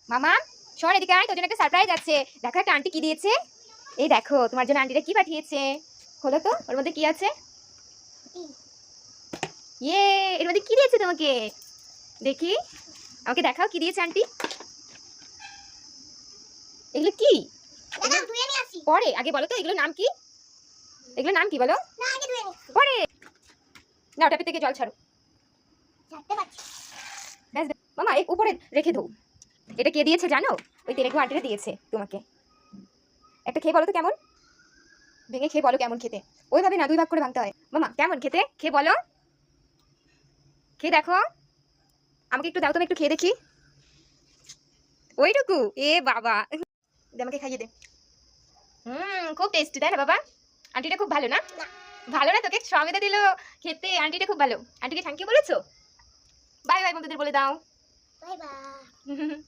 মামা শোন এদিকে আয়, তোর জন্য একটা সারপ্রাইজ আছে। দেখো একটা আন্টি কি দিয়েছে। এই দেখো তোমার জন্য আন্টিটা কি পাঠিয়েছে। খোলো তো, ওর মধ্যে কি আছে। ইয়ে, এর মধ্যে কি দিয়েছে তোমাকে দেখি, আমাকে দেখাও কি দিয়েছে আন্টি। এগুলো কি? পরে আগে বলো তো এগুলোর নাম কি, এগুলোর নাম কি বলো। পরে না, ওটা থেকে জল ছাড়ো। ব্যাস ব্যাস। মামা এই উপরে রেখে দাও। এটা কে দিয়েছে জানো? ওই তেলেগু আন্টিটা দিয়েছে তোমাকে। একটা খেয়ে বলো তো কেমন, ভেঙে খেয়ে বলো কেমন খেতে। ওইভাবে না, দুই ভাগ করে ভাঙতে হয়। মামা কেমন খেতে, খেয়ে বলো, খেয়ে দেখো। আমাকে একটু দাও, তুমি একটু খেয়ে দেখি। ওইটুকু, এ বাবা, দে আমাকে খাইয়ে দে। খুব টেস্টি তাই না বাবা? আন্টিটা খুব ভালো না? ভালো না, তোকে সঙ্গেতে দিল খেতে, আন্টিটা খুব ভালো। আন্টিকে থ্যাংক ইউ বলেছো? বাই বাই বন্ধুদের বলে দাও। Bye bye.